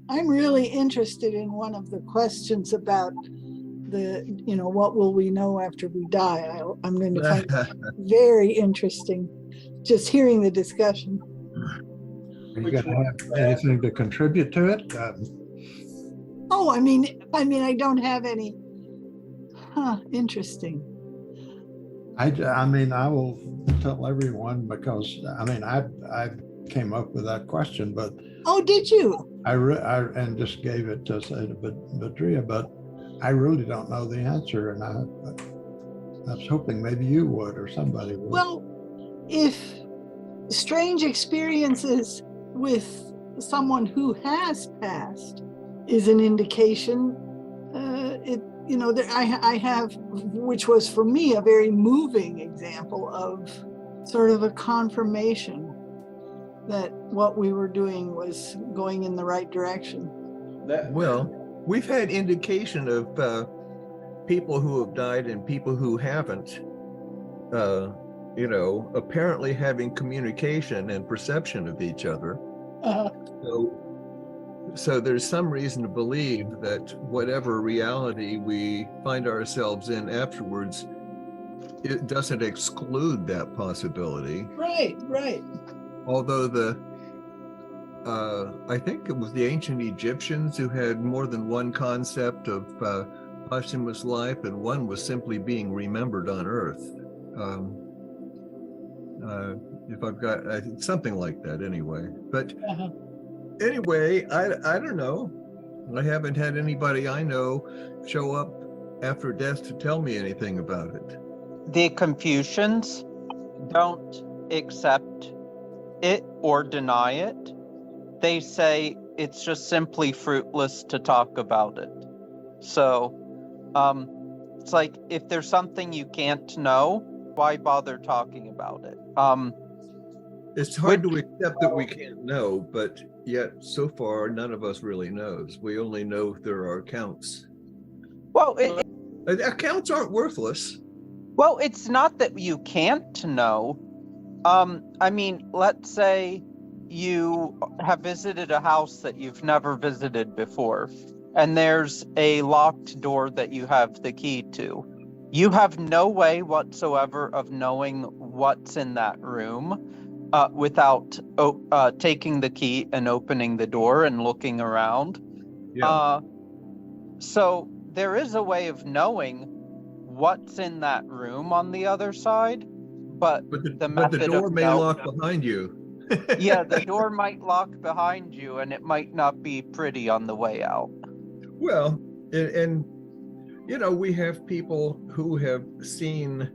I'm really interested in one of the questions about what will we know after we die? I'm going to find it very interesting, just hearing the discussion. Are you going to have anything to contribute to it? Oh, I mean, I don't have any. Interesting. I mean, I will tell everyone because I came up with that question, but oh, did you? I and just gave it to say to Badria, but I really don't know the answer, and I was hoping maybe you would or somebody would. Well, if strange experiences with someone who has passed is an indication, I have, which was for me a very moving example of sort of a confirmation that what we were doing was going in the right direction. Well, we've had indication of people who have died and people who haven't, apparently having communication and perception of each other. So there's some reason to believe that whatever reality we find ourselves in afterwards, it doesn't exclude that possibility. Right. Although I think it was the ancient Egyptians who had more than one concept of posthumous life, and one was simply being remembered on Earth. If I've got something like that anyway. But anyway, I don't know. I haven't had anybody I know show up after death to tell me anything about it. The Confucians don't accept it or deny it. They say it's just simply fruitless to talk about it. So it's like, if there's something you can't know, why bother talking about it? It's hard to accept that we can't know, but yet so far none of us really knows. We only know there are accounts. Well, accounts aren't worthless. Well, it's not that you can't know. Let's say you have visited a house that you've never visited before, and there's a locked door that you have the key to. You have no way whatsoever of knowing what's in that room without taking the key and opening the door and looking around. Yeah. So there is a way of knowing what's in that room on the other side, but the door may lock behind you. Yeah, the door might lock behind you, and it might not be pretty on the way out. Well, and we have people who have seen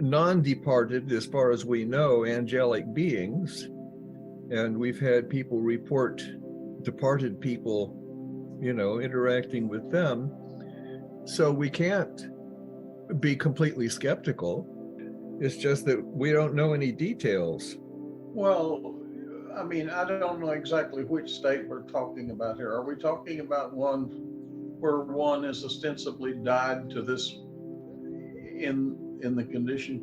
non-departed, as far as we know, angelic beings, and we've had people report departed people, interacting with them. So we can't be completely skeptical. It's just that we don't know any details. Well, I don't know exactly which state we're talking about here. Are we talking about one where one is ostensibly died to this in the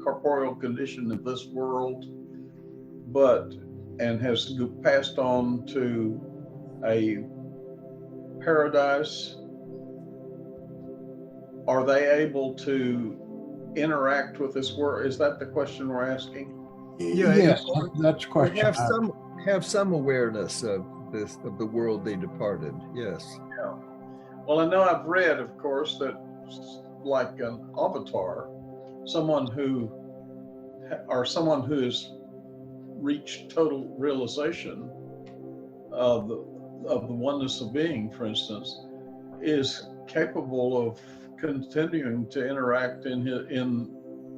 corporeal condition of this world, and has passed on to a paradise? Are they able to interact with this world? Is that the question we're asking? Yeah, yes, that's a question. Have some awareness of the world they departed. Yes. Yeah. Well, I know I've read, of course, that like an avatar, someone who has reached total realization of the oneness of being, for instance, is capable of continuing to interact in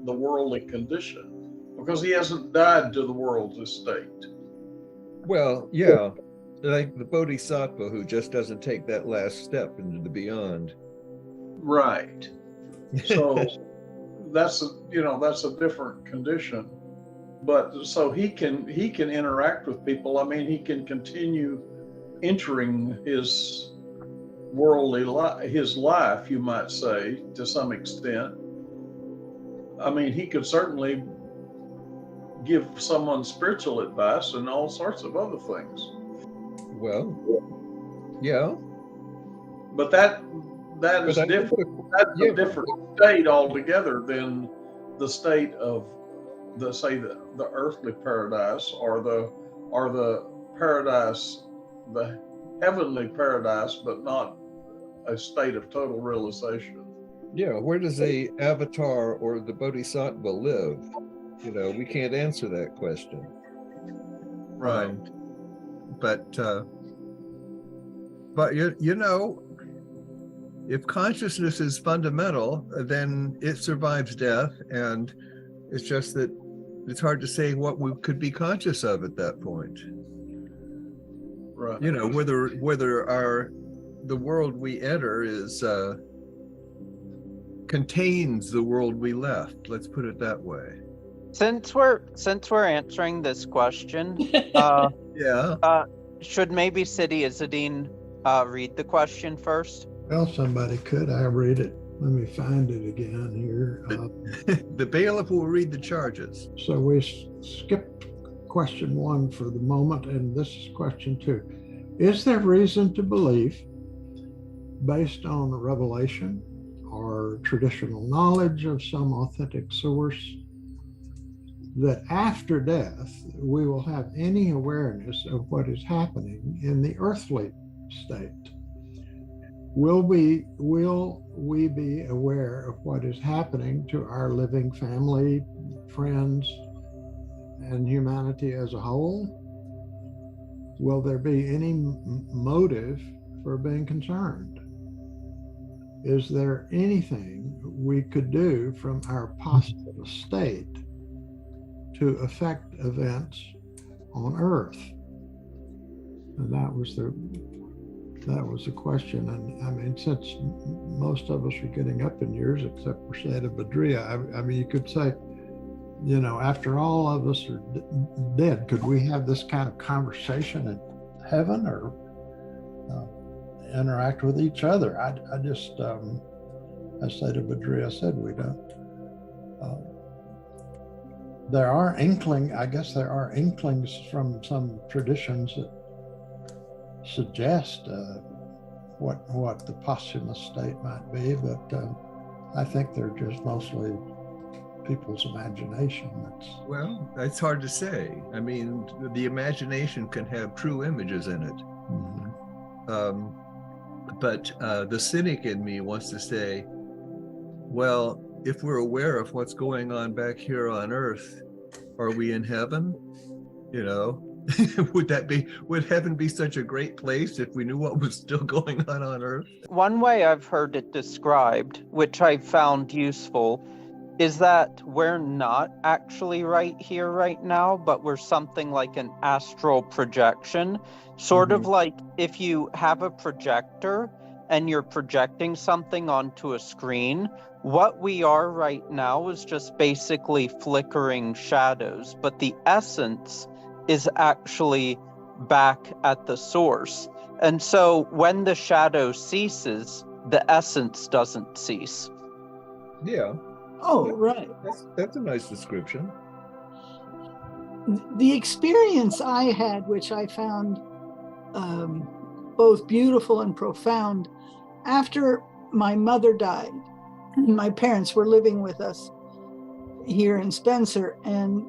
the worldly condition, because he hasn't died to the world's estate. Well, yeah, like the bodhisattva who just doesn't take that last step into the beyond. Right. So that's a different condition. But so he can interact with people. He can continue entering his worldly life, his life, you might say, to some extent. He could certainly give someone spiritual advice and all sorts of other things. Well, Yeah. But that is But I think different. That's yeah. a different state altogether than the state of the earthly paradise or the paradise, the heavenly paradise, but not a state of total realization. Yeah, where does a avatar or the bodhisattva live? We can't answer that question. Right. But if consciousness is fundamental, then it survives death, and it's just that it's hard to say what we could be conscious of at that point. Right. Whether the world we enter contains the world we left. Let's put it that way. Since we're answering this question, should maybe Sidi Izzadeen read the question first? Well, somebody could. I read it. Let me find it again here. The bailiff will read the charges. So we skipped question 1 for the moment, and this is question 2. Is there reason to believe, based on revelation or traditional knowledge of some authentic source, that after death we will have any awareness of what is happening in the earthly state? Will we be aware of what is happening to our living family, friends, and humanity as a whole? Will there be any motive for being concerned? Is there anything we could do from our possible state to affect events on Earth? And that was the question. And I mean, since most of us are getting up in years, except for Sayada Badria, I mean, you could say, after all of us are dead, could we have this kind of conversation in heaven or interact with each other? I just, as Sayada Badria said, we don't. There are inklings from some traditions that suggest what the posthumous state might be, but I think they're just mostly people's imagination. Well, it's hard to say. I mean, the imagination can have true images in it. Mm-hmm. But the cynic in me wants to say, well, if we're aware of what's going on back here on Earth, are we in heaven? Would heaven be such a great place if we knew what was still going on Earth? One way I've heard it described, which I found useful, is that we're not actually right here, right now, but we're something like an astral projection. Sort of like if you have a projector and you're projecting something onto a screen, what we are right now is just basically flickering shadows, but the essence is actually back at the source. And so when the shadow ceases, the essence doesn't cease. Yeah. Oh, right. That's a nice description. The experience I had, which I found both beautiful and profound, after my mother died, my parents were living with us here in Spencer, and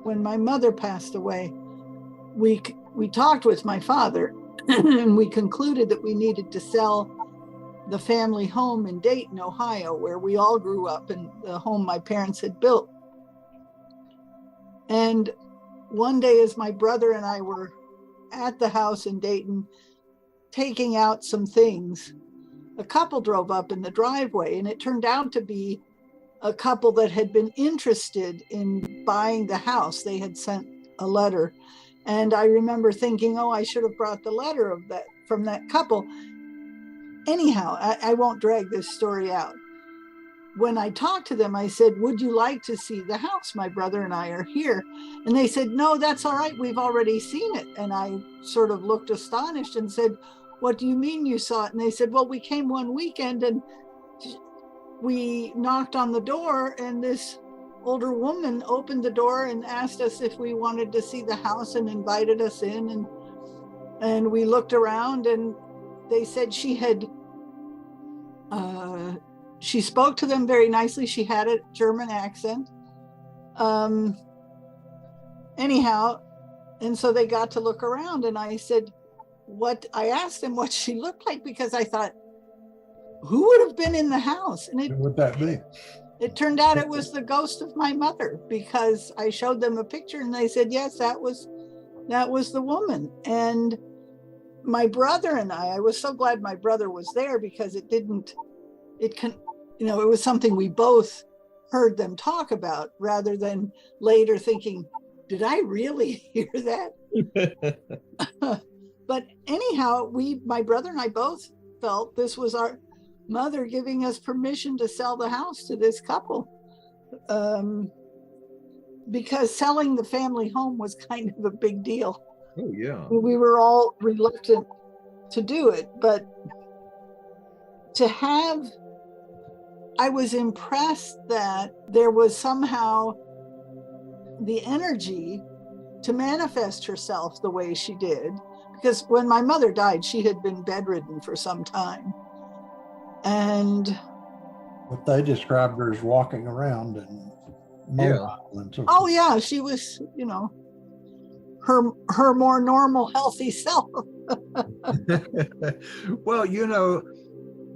when my mother passed away, we talked with my father and we concluded that we needed to sell the family home in Dayton, Ohio, where we all grew up, and the home my parents had built. And one day, as my brother and I were at the house in Dayton taking out some things, a couple drove up in the driveway, and it turned out to be a couple that had been interested in buying the house. They had sent a letter, and I remember thinking, oh, I should have brought the letter from that couple. Anyhow, I won't drag this story out. When I talked to them, I said, would you like to see the house? My brother and I are here. And they said, no, that's all right. We've already seen it. And I sort of looked astonished and said, what do you mean you saw it? And they said, well, we came one weekend and we knocked on the door, and this older woman opened the door and asked us if we wanted to see the house and invited us in. And we looked around, and they said she had, she spoke to them very nicely. She had a German accent. Anyhow, and so they got to look around, and I said, I asked them what she looked like, because I thought, who would have been in the house? And Who would that be? it turned out it was the ghost of my mother, because I showed them a picture, and they said, yes, that was the woman. And my brother and I was so glad my brother was there, because it was something we both heard them talk about, rather than later thinking, did I really hear that? But anyhow, my brother and I both felt this was our mother giving us permission to sell the house to this couple, because selling the family home was kind of a big deal. Oh, yeah. We were all reluctant to do it, but I was impressed that there was somehow the energy to manifest herself the way she did. Because when my mother died, she had been bedridden for some time. But they described her as walking around and mobile and so forth. Oh yeah, she was, her more normal, healthy self. Well,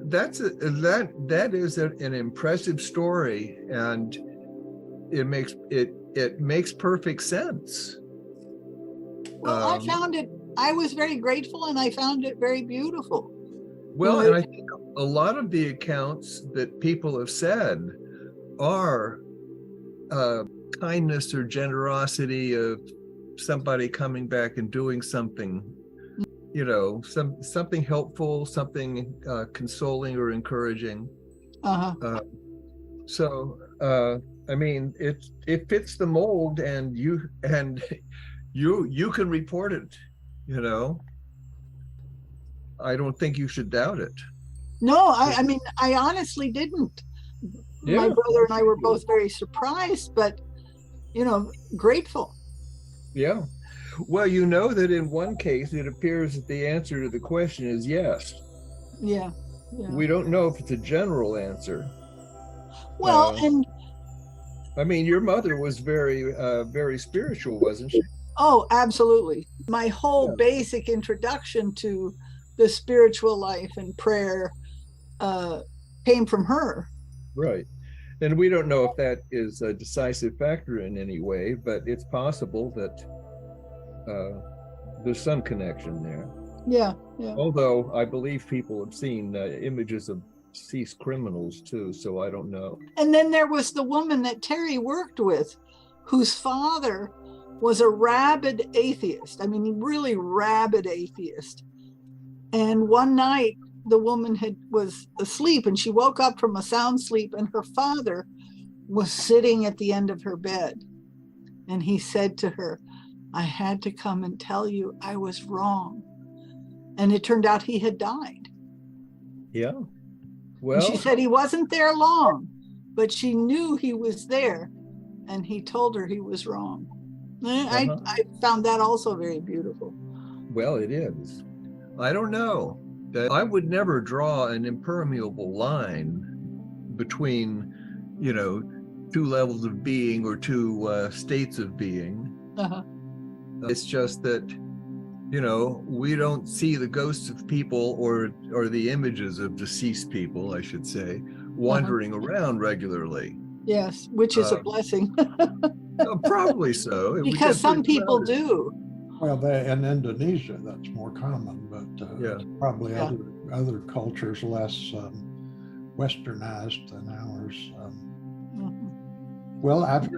that is an impressive story, and it makes perfect sense. Well, I was very grateful, and I found it very beautiful. Well, and I think a lot of the accounts that people have said are kindness or generosity of somebody coming back and doing something, something helpful, something consoling or encouraging. So I mean, it fits the mold, and you can report it. I don't think you should doubt it. No, I mean, I honestly didn't. Yeah. My brother and I were both very surprised, but grateful. Yeah. Well, that in one case, it appears that the answer to the question is yes. Yeah. We don't know if it's a general answer. Well, and I mean, your mother was very, very spiritual, wasn't she? Oh, absolutely. My whole basic introduction to the spiritual life and prayer came from her. Right. And we don't know if that is a decisive factor in any way, but it's possible that there's some connection there. Yeah. Although I believe people have seen images of deceased criminals too, so I don't know. And then there was the woman that Terry worked with, whose father was a rabid atheist. I mean, really rabid atheist. And one night the woman was asleep, and she woke up from a sound sleep, and her father was sitting at the end of her bed. And he said to her, I had to come and tell you I was wrong. And it turned out he had died. Yeah. Well, and she said he wasn't there long, but she knew he was there, and he told her he was wrong. I found that also very beautiful. Well, it is. I don't know. I would never draw an impermeable line between, two levels of being or two states of being. It's just that, we don't see the ghosts of people or the images of deceased people, I should say, wandering around regularly. Yes, which is a blessing. Probably so. Because some people do. Well, in Indonesia, that's more common, but probably other cultures less westernized than ours. Well, I've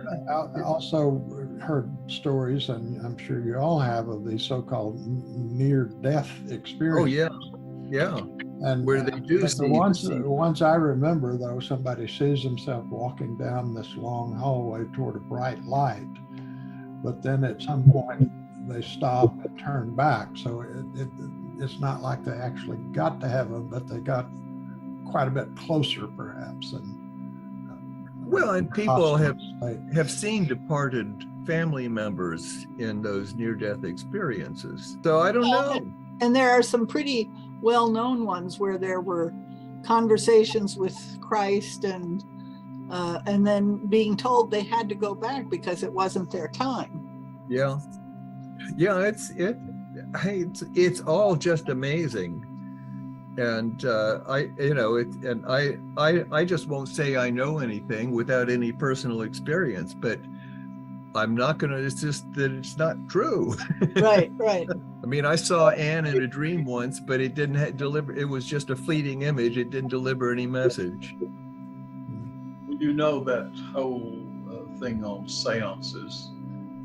also heard stories, and I'm sure you all have, of these so-called near-death experiences. Oh, yeah. And where they do the ones I remember, though, somebody sees himself walking down this long hallway toward a bright light, but then at some point they stop and turn back. So it's not like they actually got to heaven, but they got quite a bit closer, perhaps. And well, and people have seen departed family members in those near-death experiences. So I don't know. And there are some pretty well-known ones where there were conversations with Christ and then being told they had to go back because it wasn't their time. Yeah, it's all just amazing. And I just won't say I know anything without any personal experience, but I'm not going to, it's just that it's not true. Right. I mean, I saw Anne in a dream once, but it didn't deliver, it was just a fleeting image. It didn't deliver any message. You know, that whole thing on seances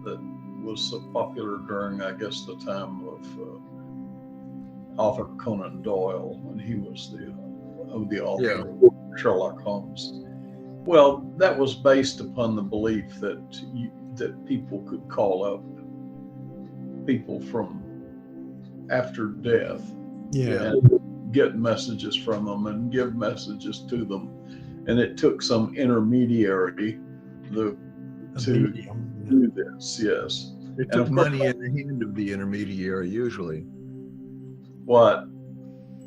that was so popular during, I guess, the time of Arthur Conan Doyle, when he was the author of Sherlock Holmes. Well, that was based upon the belief that people could call up people from after death and get messages from them and give messages to them, and it took some intermediary to do this. Yes, it took money in the hand of the intermediary usually. What?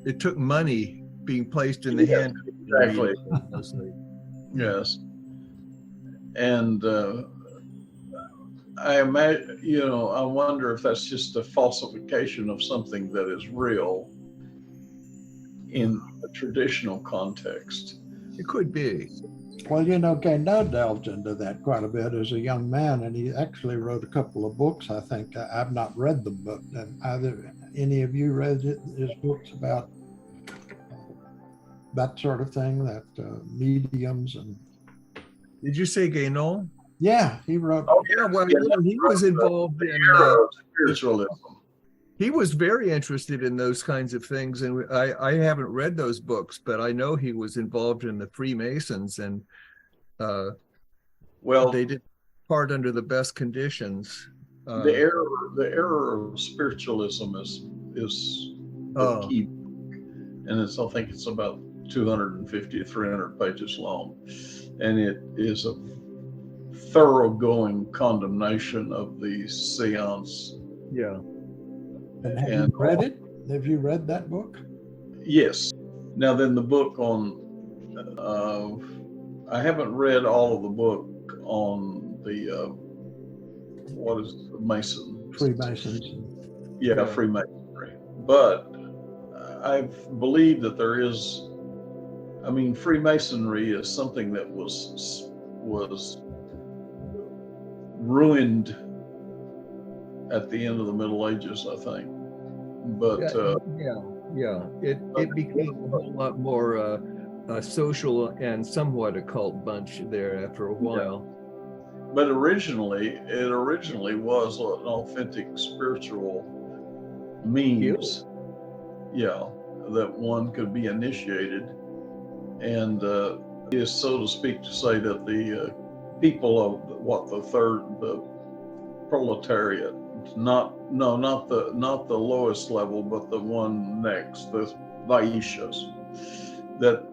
It took money being placed in the hand of the exactly. Yes, and I imagine, I wonder if that's just a falsification of something that is real in a traditional context. It could be. Well, Kano delved into that quite a bit as a young man, and he actually wrote a couple of books. I think I've not read them, but either any of you read his books about that sort of thing, that mediums and. Did you say Guénon? Yeah, he wrote. Oh, yeah, well, he was involved in spiritualism. He was very interested in those kinds of things, and I haven't read those books, but I know he was involved in the Freemasons, and they did part under the best conditions. The error of spiritualism is the key, and I think it's about 250 to 300 pages long, and it is a thoroughgoing condemnation of the seance. Yeah. And have you read it? Have you read that book? Yes. Now then, the book on, I haven't read all of the book on the, what is the Masons? Freemasons. Yeah, Freemasonry. But I believe that there is, Freemasonry is something that was ruined at the end of the Middle Ages, I think. But it became a whole lot more social and somewhat occult bunch there after a while. But it originally was an authentic spiritual means, that one could be initiated, and is, so to speak, to say that the people of the proletariat, not the lowest level, but the one next, the Vaishyas, that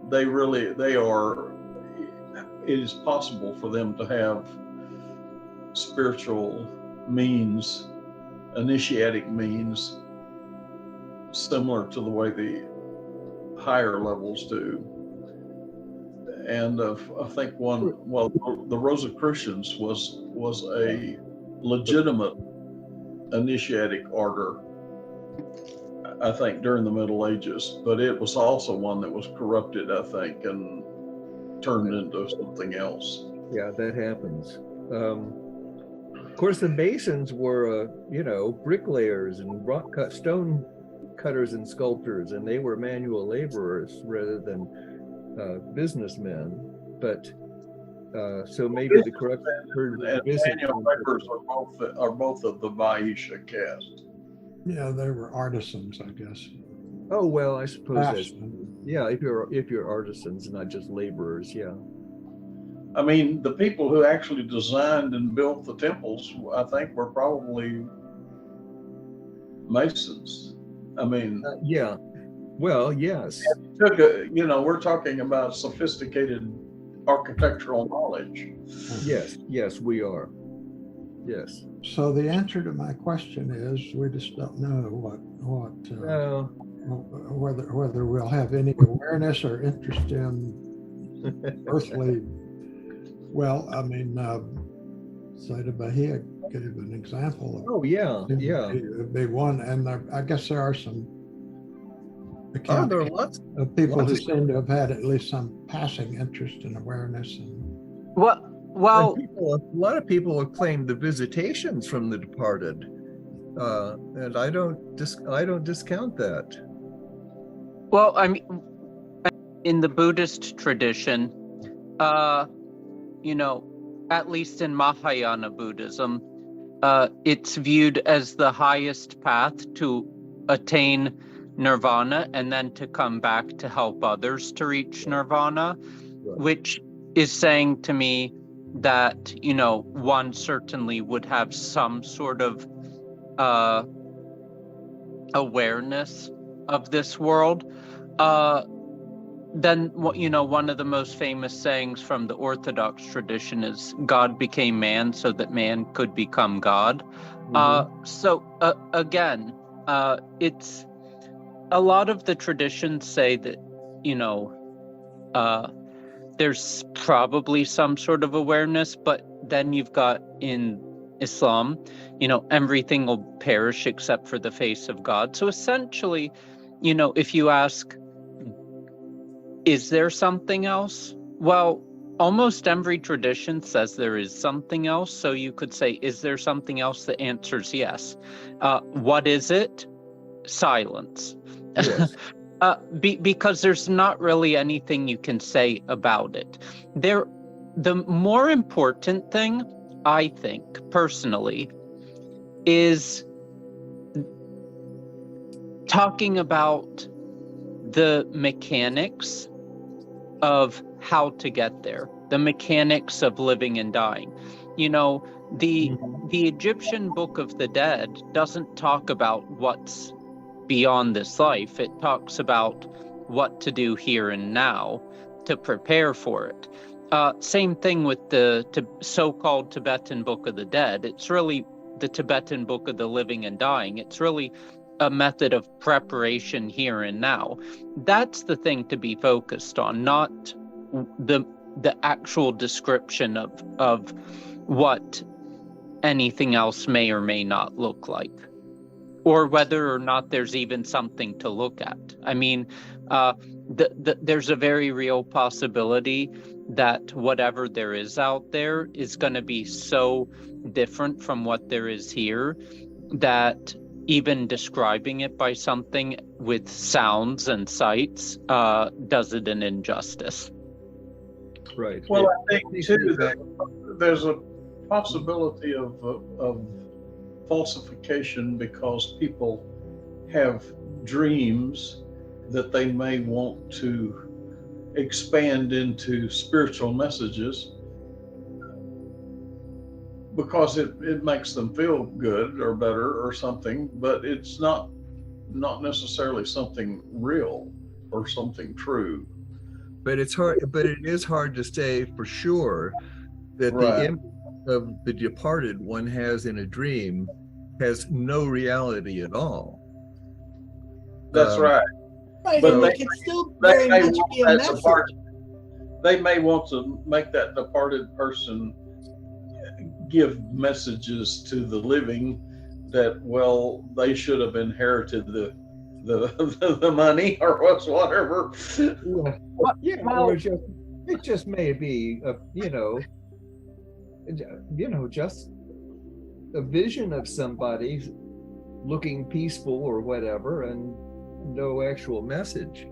it is possible for them to have spiritual means, initiatic means, similar to the way the higher levels do. And I think the Rosicrucians was a legitimate initiatic order, I think, during the Middle Ages, but it was also one that was corrupted, I think, and turned into something else. Yeah, that happens. Of course, the Masons were, bricklayers and stone cutters and sculptors, and they were manual laborers rather than businessmen. But so maybe the correct word and manual laborers are both of the Vaishya caste. Yeah, they were artisans, I guess. Oh well, I suppose that's, if you're artisans, not just laborers, yeah. The people who actually designed and built the temples, I think, were probably Masons. Yeah. Well, yes. We're talking about sophisticated architectural knowledge. Yes, we are. Yes. So the answer to my question is we just don't know whether we'll have any awareness or interest in earthly. Well, I mean, Zeta Bahia gave an example of. Oh yeah, yeah. It'd be one, and I guess there are some There accounts are lots of people who lots of- seem to have had at least some passing interest and awareness. Well, a lot of people have claimed the visitations from the departed, and I don't discount that. well, I mean, in the Buddhist tradition, at least in Mahayana Buddhism, it's viewed as the highest path to attain nirvana and then to come back to help others to reach nirvana, which is saying to me that, one certainly would have some sort of awareness of this world. Then, one of the most famous sayings from the Orthodox tradition is God became man so that man could become God. Again, it's a lot of the traditions say that, there's probably some sort of awareness, but then you've got in Islam, everything will perish except for the face of God. So essentially, if you ask, is there something else? Well, almost every tradition says there is something else. So you could say, is there something else? The answer is yes. What is it? Silence. Yes. Because there's not really anything you can say about it. The more important thing, I think, personally, is talking about the mechanics of how to get there, the mechanics of living and dying. The Egyptian Book of the Dead doesn't talk about what's beyond this life. It talks about what to do here and now to prepare for it. Same thing with the so-called Tibetan Book of the Dead. It's really the Tibetan Book of the Living and Dying. It's really a method of preparation here and now. That's the thing to be focused on, not the actual description of what anything else may or may not look like, or whether or not there's even something to look at. I mean, there's a very real possibility that whatever there is out there is going to be so different from what there is here that even describing it by something with sounds and sights does it an injustice. Right. Well, I think too that there's a possibility of falsification because people have dreams that they may want to expand into spiritual messages because it makes them feel good or better or something, but it's not necessarily something real or something true. But it is hard to say for sure that the image of the departed one has in a dream has no reality at all. That's right. Right, But and it can still very much be a message. They may want to make that departed person give messages to the living that, well, they should have inherited the money or whatever. Or it just may be just a vision of somebody looking peaceful or whatever, and no actual message.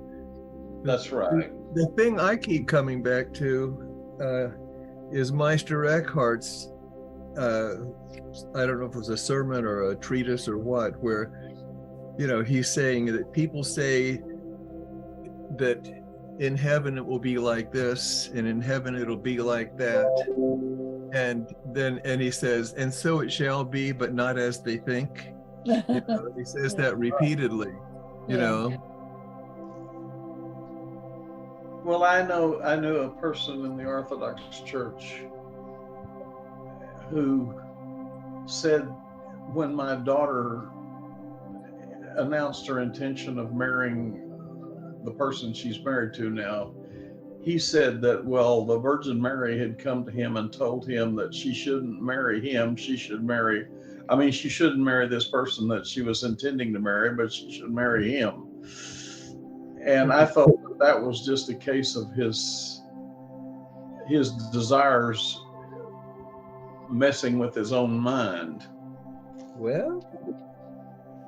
That's right. The thing I keep coming back to is Meister Eckhart's, I don't know if it was a sermon or a treatise or what, where, he's saying that people say that in heaven it will be like this, and in heaven it'll be like that. And he says, and so it shall be, but not as they think. He says that repeatedly, Well, I knew a person in the Orthodox Church who said when my daughter announced her intention of marrying the person she's married to now, he said that, well, the Virgin Mary had come to him and told him that she shouldn't marry him. She shouldn't marry this person that she was intending to marry, but she should marry him. And I thought that was just a case of his desires messing with his own mind. Well,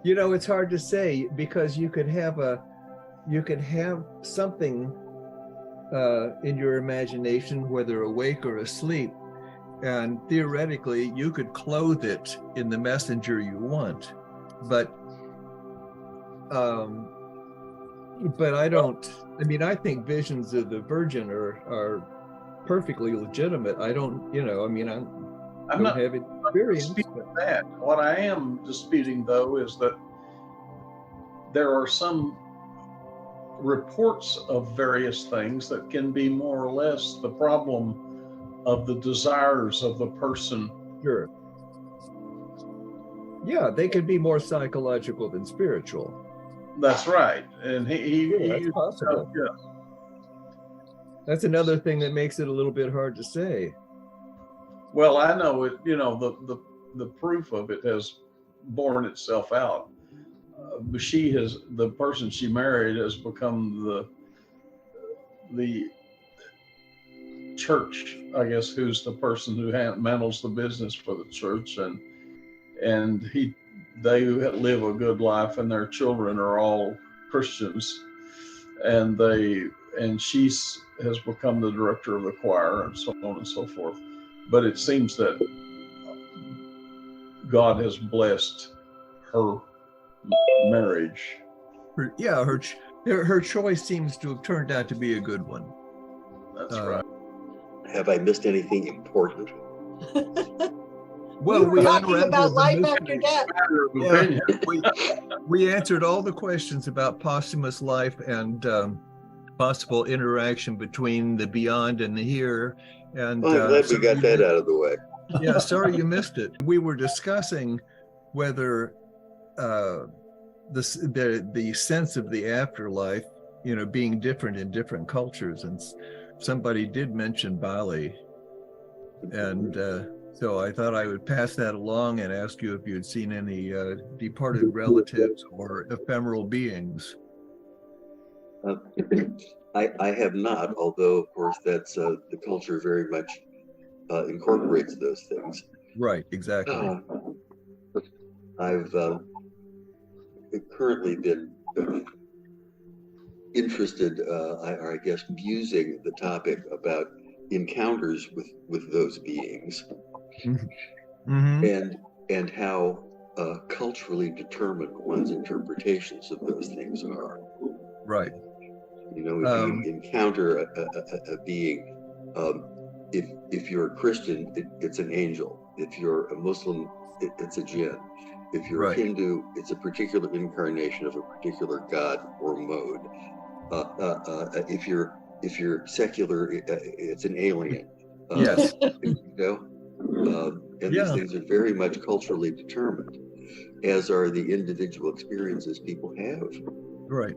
you know, it's hard to say, because you could have something in your imagination, whether awake or asleep, and theoretically you could clothe it in the messenger you want, but I think visions of the Virgin are perfectly legitimate. I don't have experience. That. What I am disputing, though, is that there are some reports of various things that can be more or less the problem of the desires of the person. Sure. Yeah, they could be more psychological than spiritual. That's right. And that's possible. Yeah. That's another thing that makes it a little bit hard to say. Well, I know it, the proof of it has borne itself out. The person she married has become the church, I guess, who's the person who manages the business for the church, and they live a good life, and their children are all Christians, and she has become the director of the choir, and so on and so forth. But it seems that God has blessed her marriage. Her choice seems to have turned out to be a good one. That's right. Have I missed anything important? Well, we were talking about life after death. Yeah, we answered all the questions about posthumous life and possible interaction between the beyond and the here. And I'm glad we got that out of the way. Yeah, sorry you missed it. We were discussing whether the sense of the afterlife, being different in different cultures, and somebody did mention Bali, and so I thought I would pass that along and ask you if you had seen any departed relatives or ephemeral beings. I have not, although of course that's the culture very much incorporates those things. Right, exactly. I've currently been interested, I guess, musing the topic about encounters with those beings, mm-hmm. and how culturally determined one's interpretations of those things are. Right. If you encounter a being, if you're a Christian, it's an angel. If you're a Muslim, it's a jinn. If you're right. a Hindu, it's a particular incarnation of a particular god or mode. If you're secular, it's an alien. Yes. And these things are very much culturally determined, as are the individual experiences people have. Right.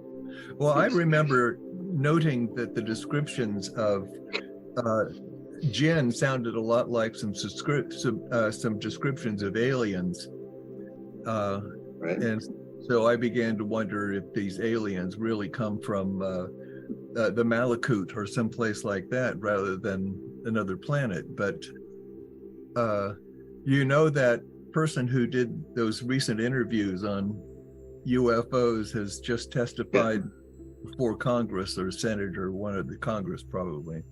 Well, I remember noting that the descriptions of jinn sounded a lot like some descriptions of aliens. Right. And so I began to wonder if these aliens really come from the Malakut or someplace like that rather than another planet. But that person who did those recent interviews on UFOs has just testified before Congress, or Senate, or one of the Congress probably.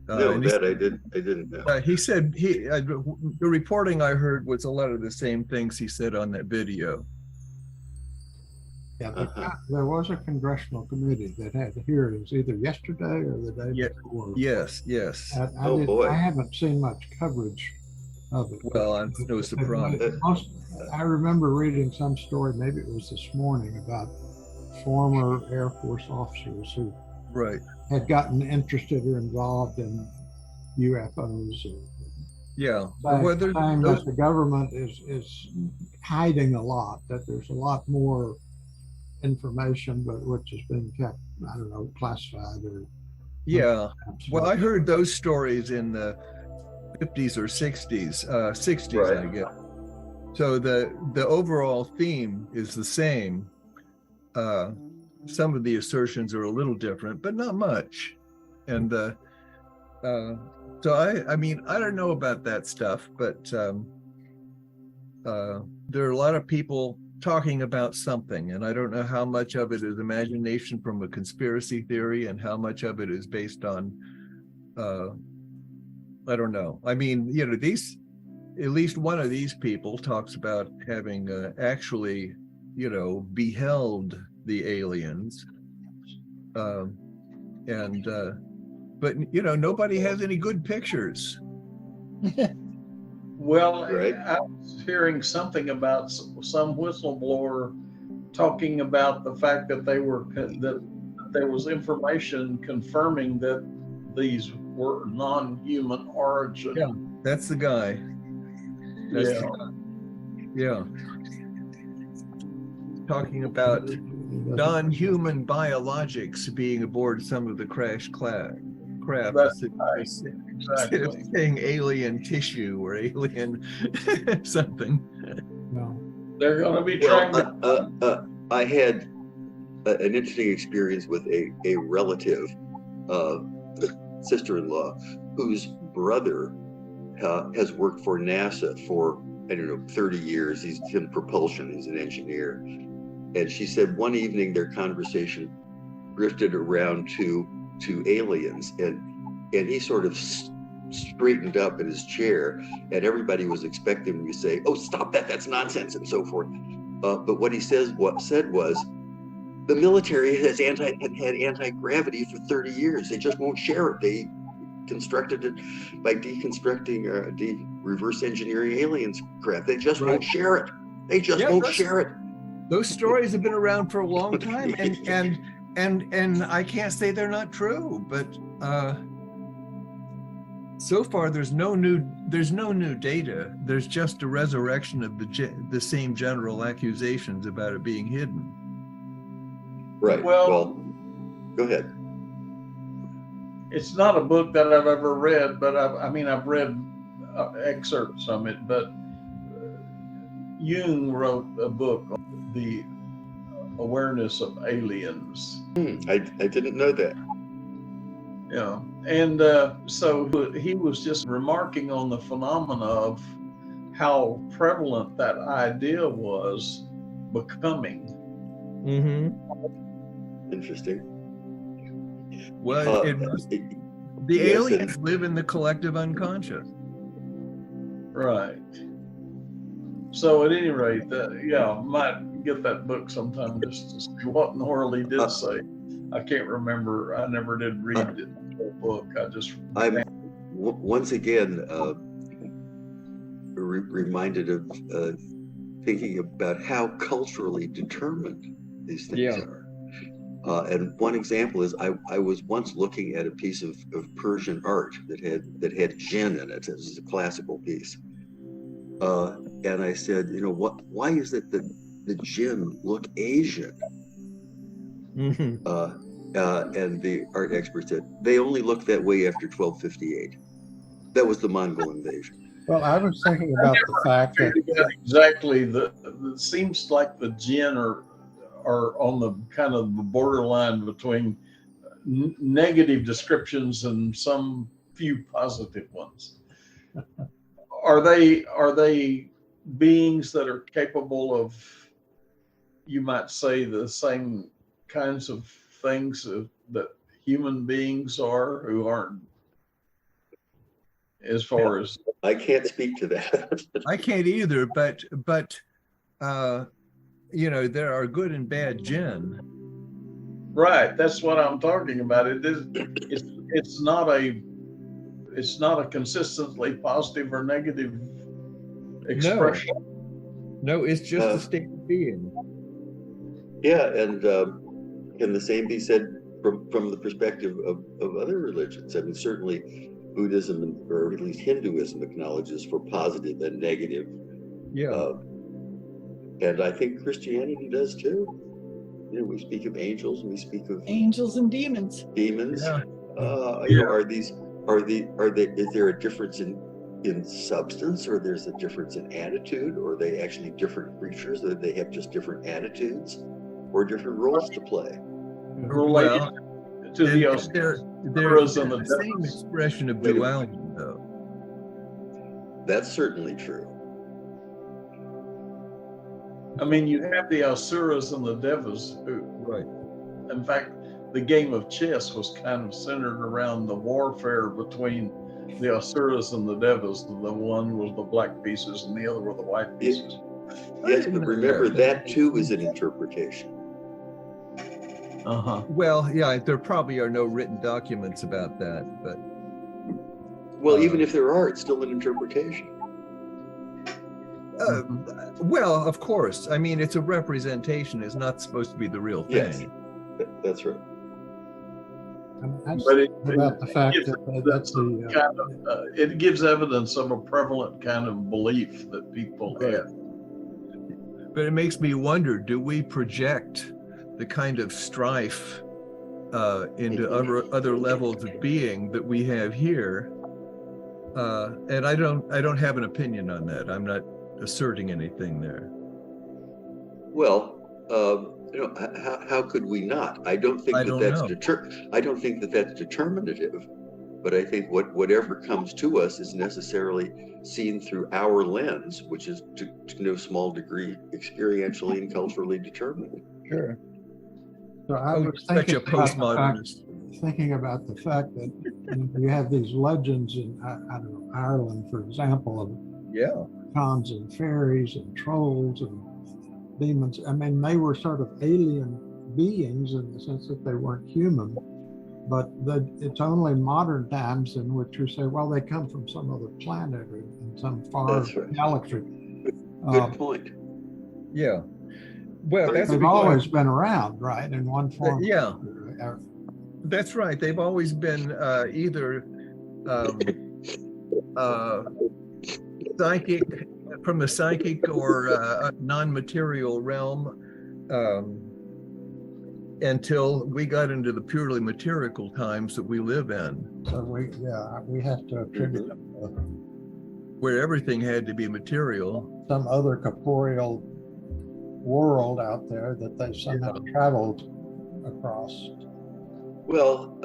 No, that I didn't know. He said the reporting I heard was a lot of the same things he said on that video. Yeah, there was a congressional committee that had hearings either yesterday or the day before. Yes. I haven't seen much coverage of it. Well, I'm no surprise. I remember reading some story, maybe it was this morning, about former Air Force officers who right. had gotten interested or involved in UFOs or Yeah. saying that the government is hiding a lot, that there's a lot more information, but which has been kept, I don't know, classified or. Yeah. Well, I heard those stories in the 50s or 60s, 60s, Right. I guess. So the overall theme is the same. Some of the assertions are a little different, but not much. And so I mean, I don't know about that stuff, but there are a lot of people talking about something, and I don't know how much of it is imagination from a conspiracy theory and how much of it is based on I don't know. I mean, you know, at least one of these people talks about having actually, you know, beheld the aliens, but you know, nobody has any good pictures. Well, Right. I was hearing something about some whistleblower talking about the fact that that there was information confirming that these were non-human origin. Yeah, that's the guy. That's the guy. Yeah. Talking about non-human biologics being aboard some of the crash craft. That's right. Instead of Exactly. saying alien tissue or alien something. No. They're going to be trying to. I had an interesting experience with a relative, sister-in-law, whose brother has worked for NASA for, I don't know, 30 years. He's in propulsion, he's an engineer. And she said one evening their conversation drifted around to aliens, and he sort of straightened up in his chair, and everybody was expecting him to say, "Oh, stop that, that's nonsense," and so forth. But what he said was, the military has had anti-gravity for 30 years. They just won't share it. They constructed it by deconstructing reverse engineering aliens craft. They just won't share it. They just won't share it. Those stories have been around for a long time, and I can't say they're not true, but so far there's no new data. There's just a resurrection of the same general accusations about it being hidden. Right. Well, go ahead. It's not a book that I've ever read, but I've read excerpts from it. But Jung wrote a book on the awareness of aliens. I didn't know that. Yeah, and so he was just remarking on the phenomena of how prevalent that idea was becoming. Mm-hmm. Interesting. Well, the aliens live in the collective unconscious. Right. So at any rate, I might get that book sometime just to see what in the world he did say. I can't remember. I never did read the whole book. I'm once again reminded of thinking about how culturally determined these things are. And one example is I was once looking at a piece of Persian art that had jinn in it. It was a classical piece. And I said, you know, why is it that the jinn look Asian? Mm-hmm. And the art expert said, they only look that way after 1258. That was the Mongol invasion. Well, I was thinking about the fact that exactly it seems like the jinn are on the kind of the borderline between negative descriptions and some few positive ones. Are they beings that are capable of, you might say, the same kinds of things that human beings are, who aren't, as far as I can't speak to that. I can't either, but you know, there are good and bad jinn. Right, that's what I'm talking about. It's not a consistently positive or negative expression. No, it's just a state of being. Yeah, and can the same be said from the perspective of other religions? I mean, certainly Buddhism, or at least Hinduism, acknowledges for positive and negative. Yeah. And I think Christianity does too. You know, we speak of angels, and we speak of Angels and demons. demons. Yeah. You know, is there a difference in substance, or there's a difference in attitude, or are they actually different creatures, or they have just different attitudes or different roles to play? Related to the they're and the same expression of duality, though. That's certainly true. I mean, you have the Asuras and the Devas who, Right. in fact, the game of chess was kind of centered around the warfare between the Asuras and the Devas. The one was the black pieces and the other were the white pieces. Yes, but remember that too is an interpretation. Well, yeah, there probably are no written documents about that, but Well, even if there are, it's still an interpretation. well, of course. I mean, it's a representation. It's not supposed to be the real thing. Yes, that's right. That's But it, about the fact gives that that's the kind of, it gives evidence of a prevalent kind of belief that people have. But it makes me wonder, do we project the kind of strife into other levels of being that we have here? And I don't have an opinion on that. I'm not asserting anything there. Well, you know, how could we not? I don't think I don't think that that's determinative, but I think whatever comes to us is necessarily seen through our lens, which is to no small degree experientially and culturally determined. Sure. So I was Such a thinking about the fact that you have these legends in I don't know, Ireland, for example, of cons and fairies and trolls and demons. I mean, they were sort of alien beings in the sense that they weren't human, but it's only modern times in which you say, well, they come from some other planet or in some far galaxy. Good point. Yeah. Well, they've always been around, right, in one form. Yeah. That's right. They've always been either psychic, from the psychic or non-material realm, until we got into the purely material times that we live in. So we have to attribute them to where everything had to be material. Some other corporeal world out there that they somehow traveled across. Well,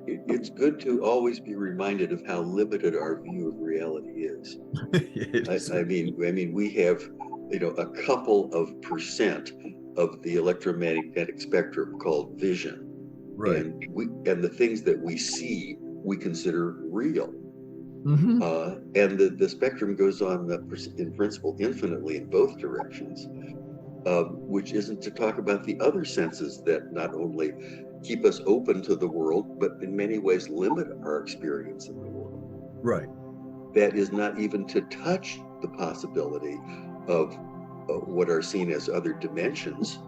it's good to always be reminded of how limited our view of reality is. I mean, we have, you know, a couple of percent of the electromagnetic spectrum called vision, right? And the things that we see we consider real. Mm-hmm. And the spectrum goes on in principle infinitely in both directions, which isn't to talk about the other senses that not only keep us open to the world, but in many ways limit our experience in the world. Right. That is not even to touch the possibility of what are seen as other dimensions.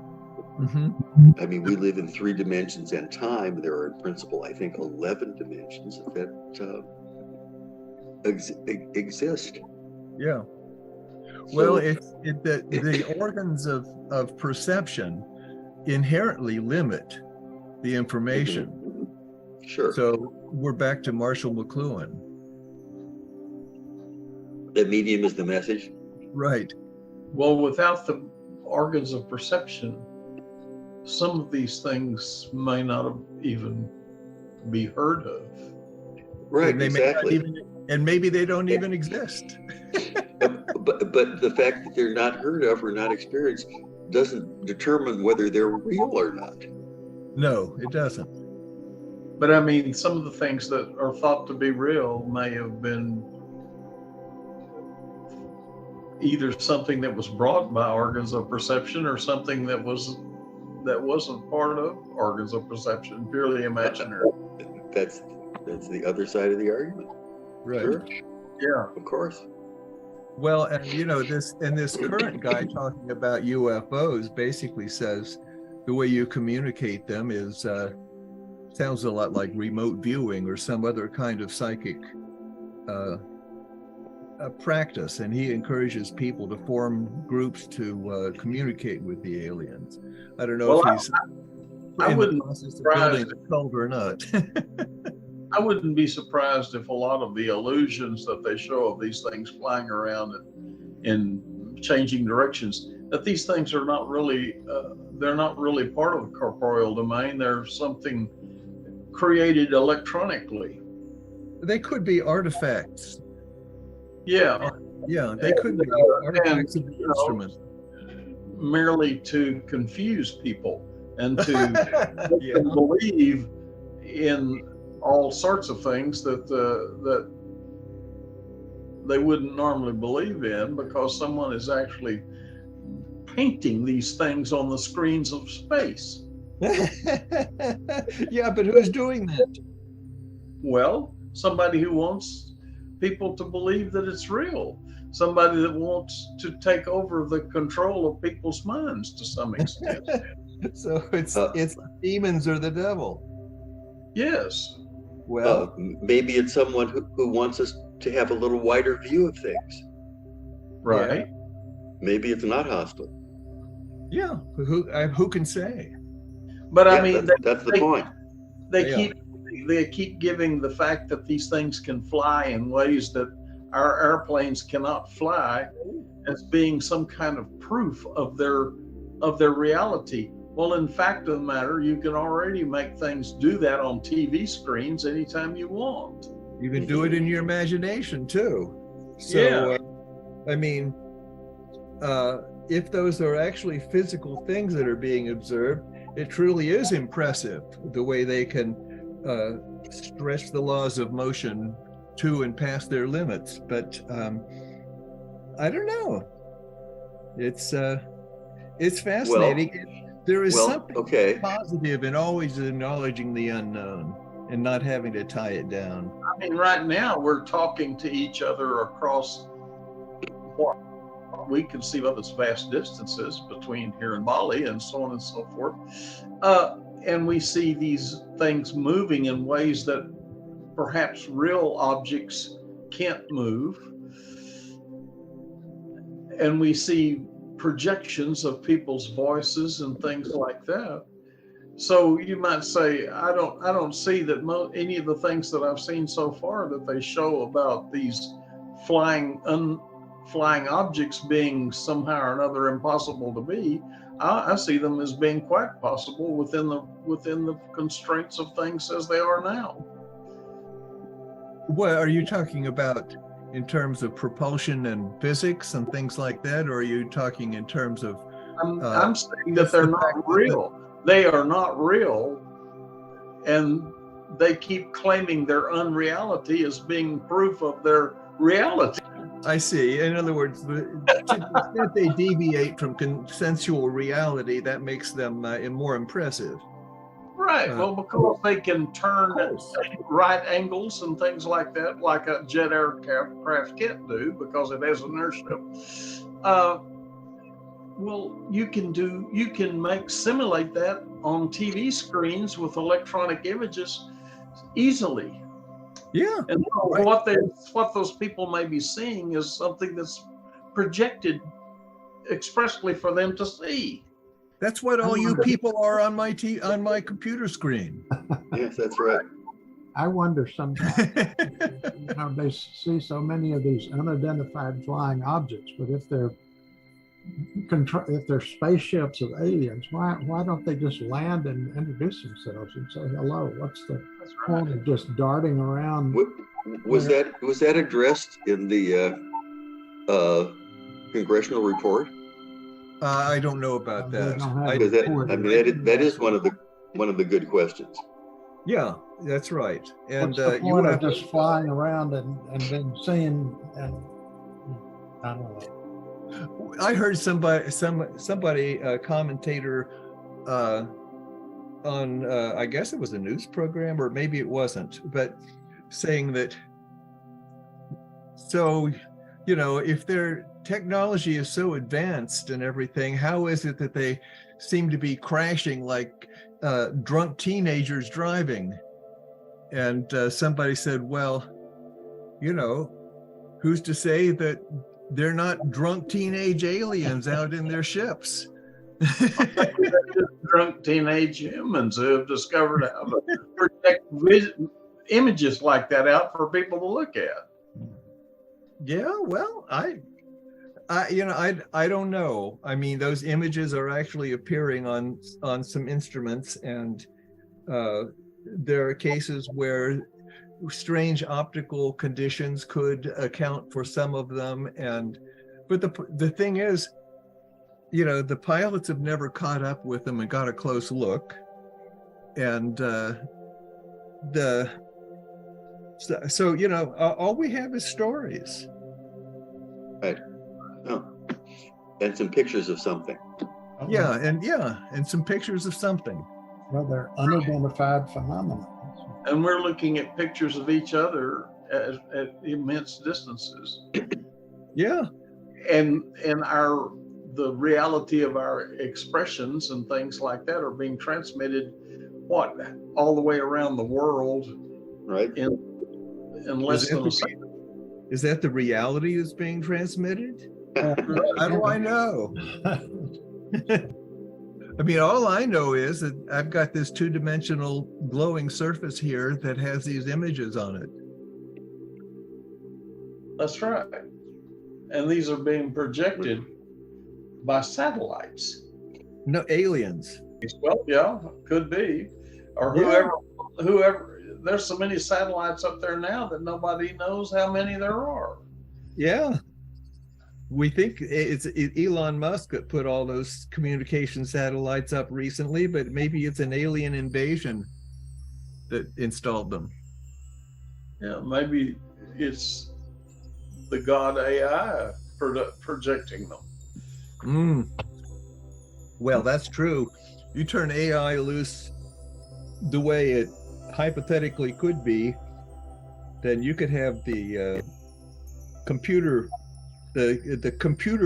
Mm-hmm. I mean, we live in 3 dimensions and time. There are in principle, I think, 11 dimensions that exist. Yeah. Well, the organs of perception inherently limit the information. Mm-hmm. Sure. So we're back to Marshall McLuhan. The medium is the message. Right. Well, without the organs of perception, some of these things may not even be heard of. Right, exactly. And maybe they don't even exist. But the fact that they're not heard of or not experienced doesn't determine whether they're real or not. No, it doesn't. But I mean, some of the things that are thought to be real may have been either something that was brought by organs of perception or something that wasn't part of organs of perception, purely imaginary. That's the other side of the argument. Right. Sure. Yeah. Of course. Well, and you know, this current guy talking about UFOs basically says the way you communicate them is sounds a lot like remote viewing or some other kind of psychic practice, and he encourages people to form groups to communicate with the aliens. I don't know if he's I in wouldn't the process of surprised building a cult or not. I wouldn't be surprised if a lot of the illusions that they show of these things flying around in changing directions, that these things are not really, they're not really part of the corporeal domain. They're something created electronically. They could be artifacts. Yeah. Yeah, they could be artifacts of the instrument. Merely to confuse people and to make them believe in all sorts of things that that they wouldn't normally believe in, because someone is actually painting these things on the screens of space. Yeah, but who's doing that? Well, somebody who wants people to believe that it's real. Somebody that wants to take over the control of people's minds to some extent. So it's demons or the devil. Yes. Well, maybe it's someone who wants us to have a little wider view of things. Right. Yeah. Maybe it's not hostile. Yeah. Who can say? But yeah, I mean, that's the point. They keep giving the fact that these things can fly in ways that our airplanes cannot fly as being some kind of proof of their reality. Well, in fact of the matter, you can already make things do that on TV screens anytime you want. You can do it in your imagination too. So, yeah. I mean, if those are actually physical things that are being observed, it truly is impressive the way they can stretch the laws of motion to and past their limits. But I don't know. It's fascinating. Well, there is something positive in always acknowledging the unknown and not having to tie it down. I mean, right now we're talking to each other across what we conceive of as vast distances between here and Bali and so on and so forth. And we see these things moving in ways that perhaps real objects can't move. And we see projections of people's voices and things like that. So you might say, I don't see that any of the things that I've seen so far that they show about these flying objects being somehow or another impossible to be. I see them as being quite possible within the constraints of things as they are now. What are you talking about in terms of propulsion and physics and things like that, or are you talking in terms of? I'm saying that they're not real. They are not real, and they keep claiming their unreality as being proof of their reality. I see. In other words, to the extent they deviate from consensual reality, that makes them more impressive. Right. Well, because they can turn at right angles and things like that, like a jet aircraft can't do because it has inertia. Well, you can simulate that on TV screens with electronic images easily. Yeah. And so what those people may be seeing is something that's projected expressly for them to see. That's what all you people are on my computer screen. Yes, that's right. I wonder sometimes, they see so many of these unidentified flying objects, but if they're spaceships of aliens, why don't they just land and introduce themselves and say hello? What's the point of just darting around? Was that addressed in the congressional report? I don't know about that. That is one of the good questions. Yeah, that's right. And what's the point of just flying around and then seeing, and I don't know. I heard somebody a commentator on I guess it was a news program, or maybe it wasn't, but saying that, so if their technology is so advanced and everything, how is it that they seem to be crashing like drunk teenagers driving. And somebody said, well, you know, who's to say that they're not drunk teenage aliens out in their ships? Drunk teenage humans who have discovered how to project images like that out for people to look at. Yeah, well, I don't know. I mean, those images are actually appearing on some instruments, and there are cases where strange optical conditions could account for some of them. But the thing is, you know, the pilots have never caught up with them and got a close look. And so you know, all we have is stories. Right. Oh. And some pictures of something. Yeah, and some pictures of something. Well, they're unidentified phenomena. And we're looking at pictures of each other at immense distances. Yeah. And the reality of our expressions and things like that are being transmitted, all the way around the world, right? In less than a second. Is that the reality that's being transmitted? How do I know? I mean, all I know is that I've got this two-dimensional glowing surface here that has these images on it. That's right. And these are being projected by satellites. No, aliens. Well, yeah, could be. Or whoever. There's so many satellites up there now that nobody knows how many there are. Yeah. We think it's Elon Musk that put all those communication satellites up recently, but maybe it's an alien invasion that installed them. Yeah, maybe it's the God AI projecting them. Well, that's true. You turn AI loose the way it hypothetically could be, then you could have the computer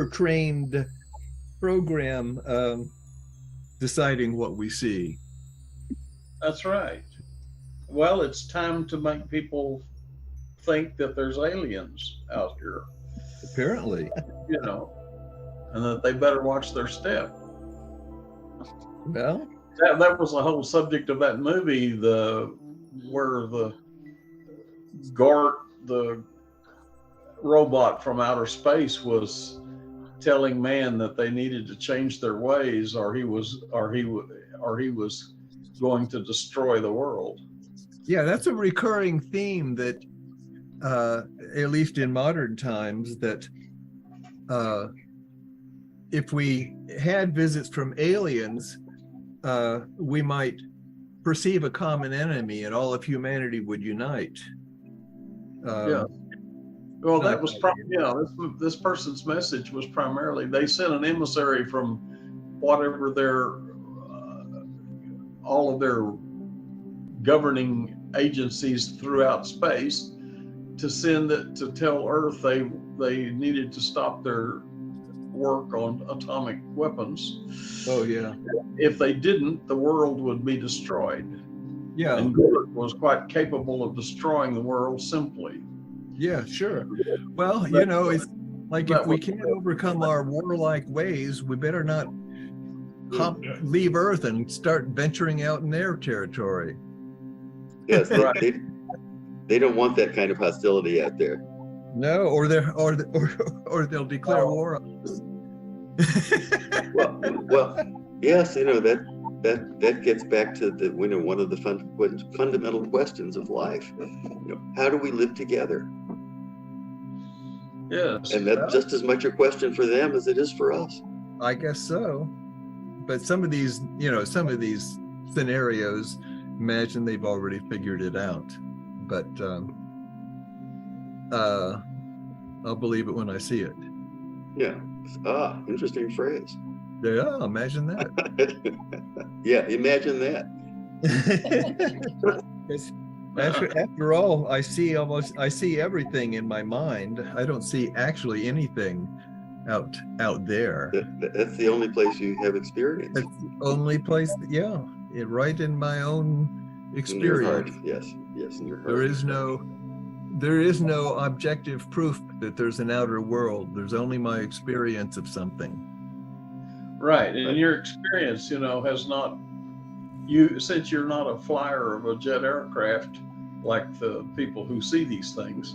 trained program deciding what we see. That's right. Well, it's time to make people think that there's aliens out here. Apparently. You know, and that they better watch their step. Well, that was the whole subject of that movie, where the Gart, the robot from outer space, was telling man that they needed to change their ways, or he was going to destroy the world. Yeah, that's a recurring theme that, at least in modern times, that if we had visits from aliens, we might perceive a common enemy and all of humanity would unite. Yeah. Well, that was probably, this person's message was primarily, they sent an emissary from whatever all of their governing agencies throughout space to tell Earth they needed to stop their work on atomic weapons. Oh yeah. If they didn't, the world would be destroyed. Yeah. And Gort was quite capable of destroying the world simply. Yeah, sure. Well, you know, it's like if we can't overcome our warlike ways, we better not leave Earth and start venturing out in their territory. Yes, they don't want that kind of hostility out there. No, or they'll declare war on us. well, yes, you know, that gets back to one of the fundamental questions of life. You know, how do we live together? Yes. And that's just as much a question for them as it is for us. I guess so. But some of these scenarios, imagine they've already figured it out. But I'll believe it when I see it. Yeah. Interesting phrase. Yeah, imagine that. Yeah, imagine that. After all, I see everything in my mind. I don't see actually anything out there. That's the only place you have experience. That's the only place. Yeah. right in my own In your heart, experience. yes, yes, in your heart. There is no objective proof that there's an outer world. There's only my experience of something. Right, and your experience, has not, since you're not a flyer of a jet aircraft like the people who see these things,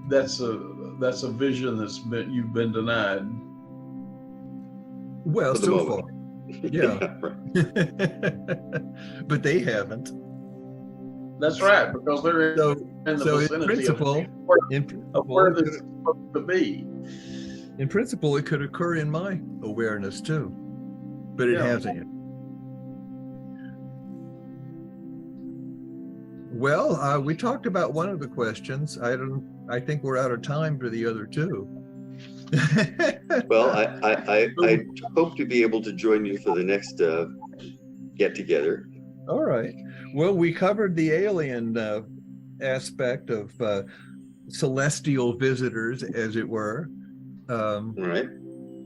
that's a vision you've been denied. Well, For the so moment. far, yeah. But they haven't. That's right, because they're in the So in vicinity principle, of where this is supposed to be. in principle, it could occur in my awareness too, but it hasn't yet. Well, we talked about one of the questions. I think we're out of time for the other two. Well, I hope to be able to join you for the next get together. All right. Well, we covered the alien aspect of celestial visitors, as it were. All right.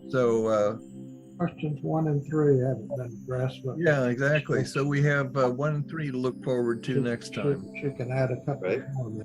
So Questions 1 and 3 haven't been addressed. But yeah, exactly. So we have 1 and 3 to look forward to next time. She can add a couple Right. more.